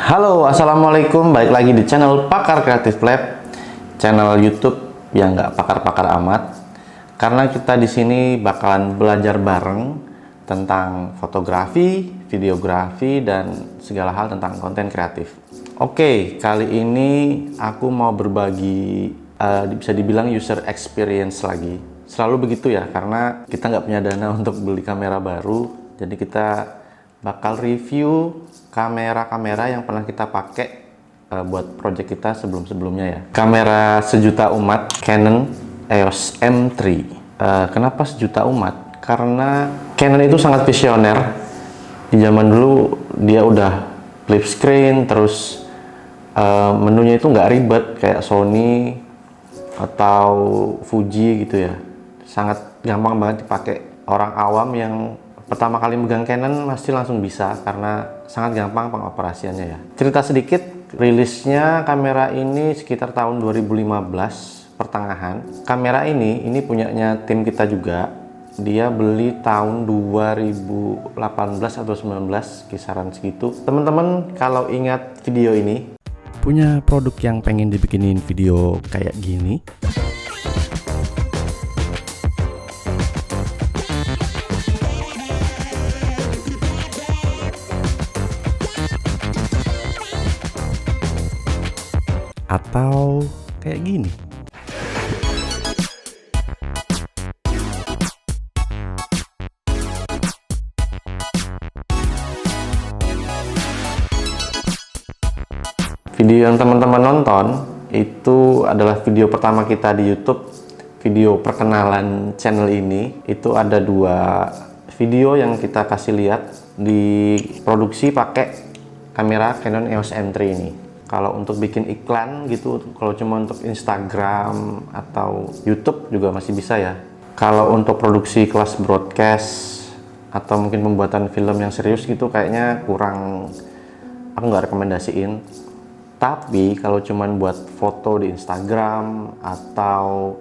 Halo, assalamualaikum. Balik lagi di channel Pakar Kreatif Lab, channel YouTube yang nggak pakar-pakar amat. Karena kita di sini bakalan belajar bareng tentang fotografi, videografi, dan segala hal tentang konten kreatif. Oke, kali ini aku mau berbagi, bisa dibilang user experience lagi. Selalu begitu ya, karena kita nggak punya dana untuk beli kamera baru, jadi kita bakal review kamera-kamera yang pernah kita pakai buat project kita sebelum-sebelumnya ya. Kamera sejuta umat Canon EOS M3. Kenapa sejuta umat? Karena Canon itu sangat visioner. Di zaman dulu dia udah flip screen, terus menunya itu nggak ribet kayak Sony atau Fuji gitu ya. Sangat gampang banget dipakai orang awam yang pertama kali megang Canon pasti langsung bisa karena sangat gampang pengoperasiannya ya. Cerita sedikit, rilisnya kamera ini sekitar tahun 2015 pertengahan. Kamera ini punyanya tim kita juga. Dia beli tahun 2018 atau 19 kisaran segitu. Teman-teman kalau ingat video ini, punya produk yang pengen dibikinin video kayak gini? Atau kayak gini. Video yang teman-teman nonton itu adalah video pertama kita di YouTube, video perkenalan channel ini. Itu ada dua video yang kita kasih lihat diproduksi pakai kamera Canon EOS M3 ini. Kalau untuk bikin iklan gitu, kalau cuma untuk Instagram atau YouTube juga masih bisa ya. Kalau untuk produksi kelas broadcast atau mungkin pembuatan film yang serius gitu kayaknya kurang, aku nggak rekomendasiin. Tapi kalau cuma buat foto di Instagram atau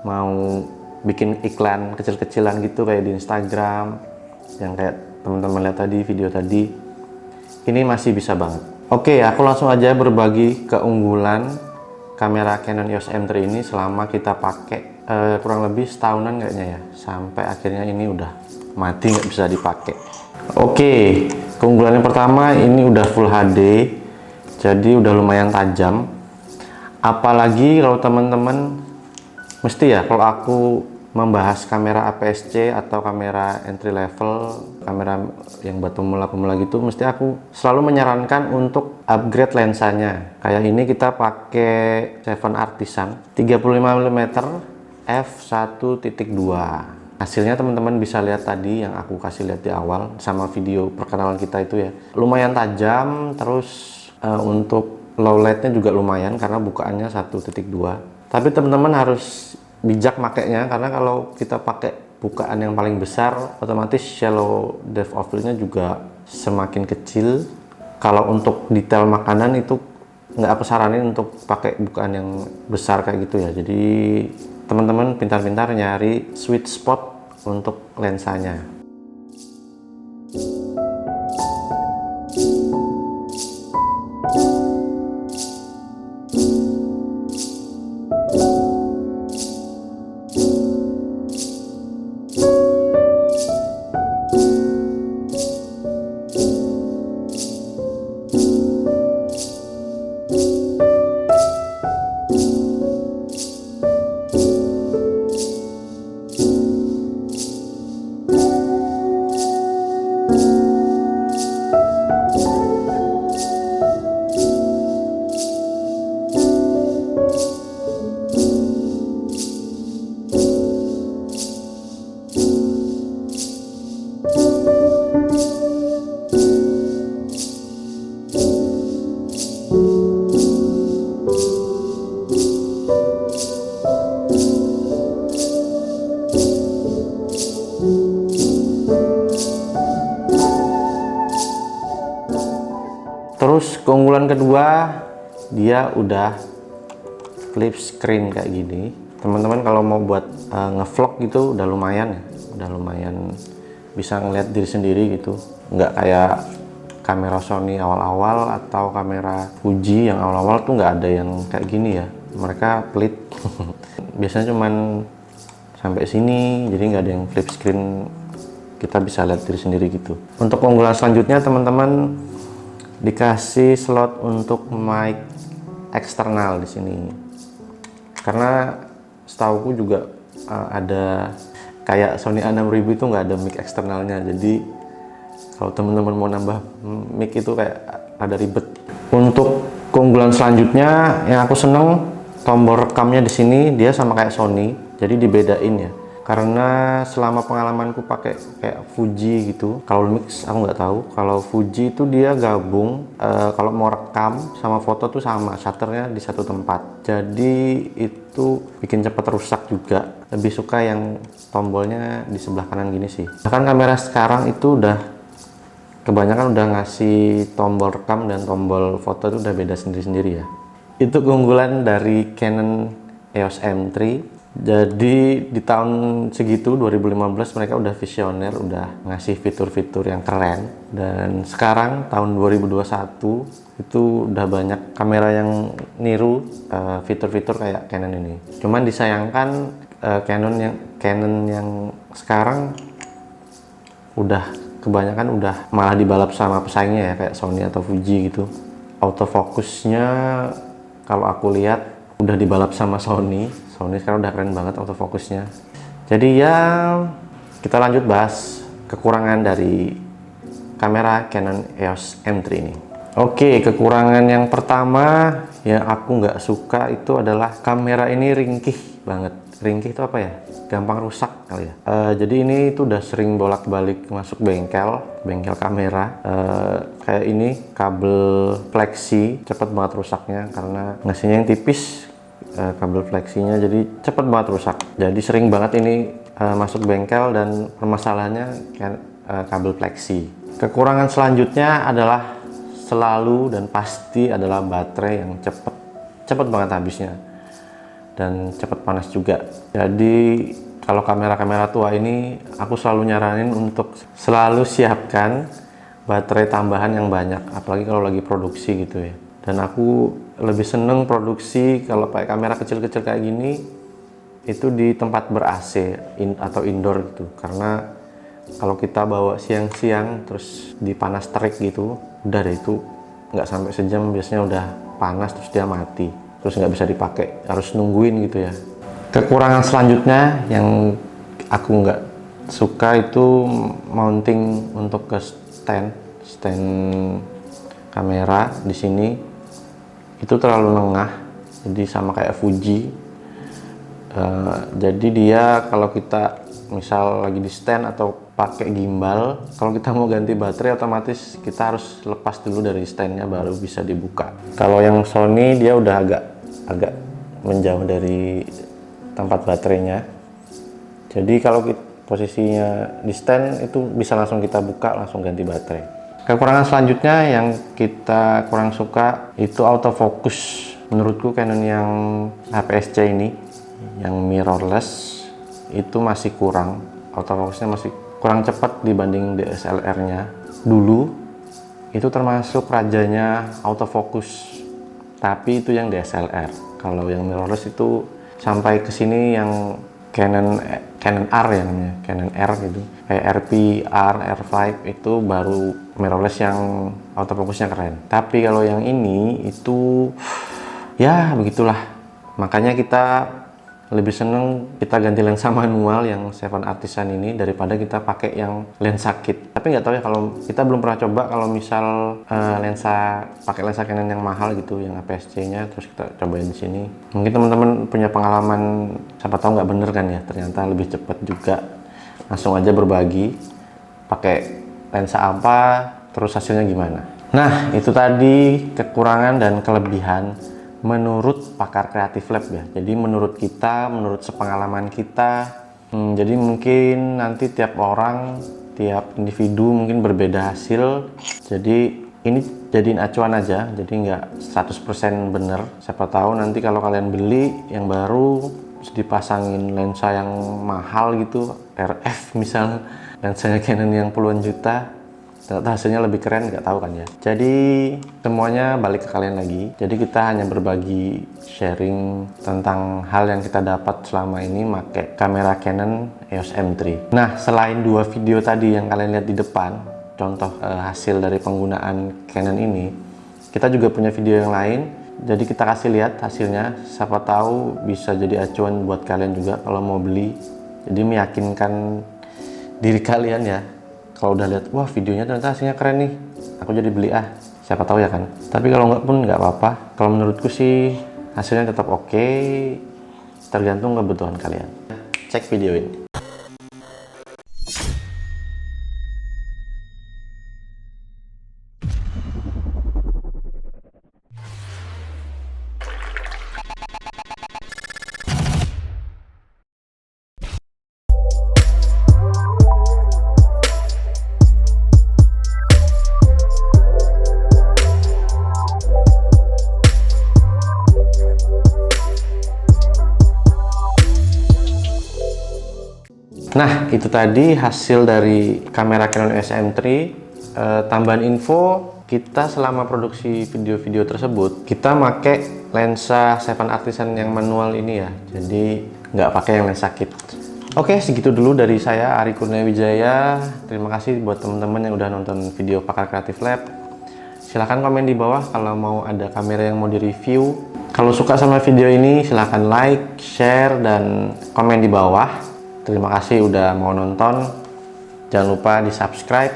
mau bikin iklan kecil-kecilan gitu kayak di Instagram, yang kayak teman-teman lihat tadi, video tadi, ini masih bisa banget. Oke, aku langsung aja berbagi keunggulan kamera Canon EOS M3 ini selama kita pakai kurang lebih setahunan kayaknya ya, sampai akhirnya ini udah mati nggak bisa dipakai. Oke, keunggulan yang pertama, ini udah Full HD, jadi udah lumayan tajam. Apalagi kalau teman-teman mesti ya, kalau aku membahas kamera APS-C atau kamera entry level, kamera yang buat pemula-pemula gitu, mesti aku selalu menyarankan untuk upgrade lensanya. Kayak ini kita pakai 7 Artisan 35mm f1.2. Hasilnya teman-teman bisa lihat tadi yang aku kasih lihat di awal sama video perkenalan kita itu ya. Lumayan tajam, terus untuk low lightnya juga lumayan karena bukaannya 1.2. Tapi teman-teman harus bijak makainya, karena kalau kita pakai bukaan yang paling besar, otomatis shallow depth of field-nya juga semakin kecil. Kalau untuk detail makanan itu nggak aku saranin untuk pakai bukaan yang besar kayak gitu ya. Jadi teman-teman pintar-pintar nyari sweet spot untuk lensanya. Terus keunggulan kedua, dia udah flip screen kayak gini. Teman-teman kalau mau buat ngevlog gitu udah lumayan ya, udah lumayan bisa ngeliat diri sendiri gitu, nggak kayak kamera Sony awal-awal atau kamera Fuji yang awal-awal tuh nggak ada yang kayak gini ya, mereka pelit. Biasanya cuman sampai sini, jadi nggak ada yang flip screen, kita bisa lihat diri sendiri gitu. Untuk keunggulan selanjutnya teman-teman, dikasih slot untuk mic eksternal di sini, karena setauku juga ada kayak Sony A6000 itu nggak ada mic eksternalnya, jadi kalau teman-teman mau nambah mic itu kayak ada ribet. Untuk keunggulan selanjutnya yang aku seneng, tombol rekamnya di sini dia sama kayak Sony, jadi dibedain ya. Karena selama pengalamanku pakai kayak Fuji gitu, kalau mix aku nggak tahu. Kalau Fuji itu dia gabung, kalau mau rekam sama foto tuh sama, shutternya di satu tempat. Jadi itu bikin cepat rusak juga. Lebih suka yang tombolnya di sebelah kanan gini sih. Bahkan kamera sekarang itu udah kebanyakan udah ngasih tombol rekam dan tombol foto itu udah beda sendiri-sendiri ya. Itu keunggulan dari Canon EOS M3. Jadi di tahun segitu 2015 mereka udah visioner, udah ngasih fitur-fitur yang keren. Dan sekarang tahun 2021 itu udah banyak kamera yang niru fitur-fitur kayak Canon ini. Cuman disayangkan Canon yang sekarang udah kebanyakan udah malah dibalap sama pesaingnya ya, kayak Sony atau Fuji gitu. Autofocusnya kalau aku lihat udah dibalap sama Sony sekarang udah keren banget autofocusnya. Jadi ya kita lanjut bahas kekurangan dari kamera Canon EOS M3 ini. Oke, kekurangan yang pertama yang aku nggak suka itu adalah kamera ini ringkih banget. Ringkih itu apa ya? Gampang rusak kali ya. Jadi ini tuh udah sering bolak-balik masuk bengkel kamera. Kayak ini kabel flexi cepet banget rusaknya karena ngasihnya yang tipis. Kabel fleksinya jadi cepet banget rusak, jadi sering banget ini masuk bengkel dan permasalahannya kabel fleksi. Kekurangan selanjutnya adalah selalu dan pasti adalah baterai yang cepet banget habisnya dan cepet panas juga. Jadi kalau kamera-kamera tua ini aku selalu nyaranin untuk selalu siapkan baterai tambahan yang banyak, apalagi kalau lagi produksi gitu ya. Dan aku lebih seneng produksi kalau pakai kamera kecil-kecil kayak gini itu di tempat ber-AC atau indoor gitu, karena kalau kita bawa siang-siang terus dipanas terik gitu, udah deh itu nggak sampai sejam biasanya udah panas terus dia mati, terus nggak bisa dipakai, harus nungguin gitu ya. Kekurangan selanjutnya yang aku nggak suka itu mounting untuk ke stand kamera di sini. Itu terlalu lengah, jadi sama kayak Fuji. Jadi dia kalau kita misal lagi di stand atau pakai gimbal, kalau kita mau ganti baterai otomatis kita harus lepas dulu dari standnya baru bisa dibuka. Kalau yang Sony dia udah agak menjauh dari tempat baterainya, jadi kalau posisinya di stand itu bisa langsung kita buka, langsung ganti baterai. Kekurangan selanjutnya yang kita kurang suka itu autofocus. Menurutku Canon yang APS-C ini yang mirrorless itu masih kurang, autofocusnya masih kurang cepat dibanding DSLR-nya. Dulu itu termasuk rajanya autofocus, tapi itu yang DSLR. Kalau yang mirrorless itu sampai ke sini yang Canon R ya namanya, Canon R gitu, kayak RP, R5 itu baru mirrorless yang autofocusnya keren. Tapi kalau yang ini itu ya begitulah, makanya kita lebih seneng kita ganti lensa manual yang 7 Artisan ini daripada kita pakai yang lensa kit. Tapi nggak tahu ya, kalau kita belum pernah coba kalau misal pakai lensa Canon yang mahal gitu, yang APS-C-nya, terus kita cobain di sini. Mungkin teman-teman punya pengalaman, siapa tahu nggak bener kan ya, ternyata lebih cepat juga. Langsung aja berbagi pakai lensa apa, terus hasilnya gimana. Nah, itu tadi kekurangan dan kelebihan menurut pakar Creative Lab ya. Jadi menurut kita, menurut sepengalaman kita, jadi mungkin nanti tiap orang, tiap individu mungkin berbeda hasil. Jadi ini jadiin acuan aja, jadi nggak 100% bener. Siapa tahu nanti kalau kalian beli yang baru terus dipasangin lensa yang mahal gitu, RF misal, lensanya Canon yang puluhan juta, ternyata hasilnya lebih keren, nggak tahu kan ya. Jadi semuanya balik ke kalian lagi. Jadi kita hanya berbagi sharing tentang hal yang kita dapat selama ini pakai kamera Canon EOS M3. Nah, selain dua video tadi yang kalian lihat di depan, contoh hasil dari penggunaan Canon ini, kita juga punya video yang lain. Jadi kita kasih lihat hasilnya, siapa tahu bisa jadi acuan buat kalian juga kalau mau beli. Jadi meyakinkan diri kalian ya. Kalau udah lihat, wah videonya ternyata hasilnya keren nih, aku jadi beli siapa tahu ya kan. Tapi kalau nggak pun nggak apa-apa. Kalau menurutku sih hasilnya tetap oke, tergantung kebutuhan kalian. Cek video ini. Nah, itu tadi hasil dari kamera Canon EOS M3. Tambahan info, kita selama produksi video-video tersebut, kita pakai lensa 7 Artisan yang manual ini ya. Jadi nggak pakai yang lensa kit. Oke, segitu dulu dari saya, Ari Kurniawijaya. Terima kasih buat teman-teman yang udah nonton video Pakar Kreatif Lab. Silahkan komen di bawah kalau mau ada kamera yang mau direview. Kalau suka sama video ini, silahkan like, share, dan komen di bawah. Terima kasih udah mau nonton. Jangan lupa di subscribe.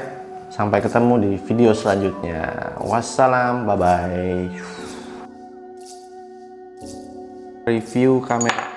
Sampai ketemu di video selanjutnya. Wassalam, bye bye. Review kamera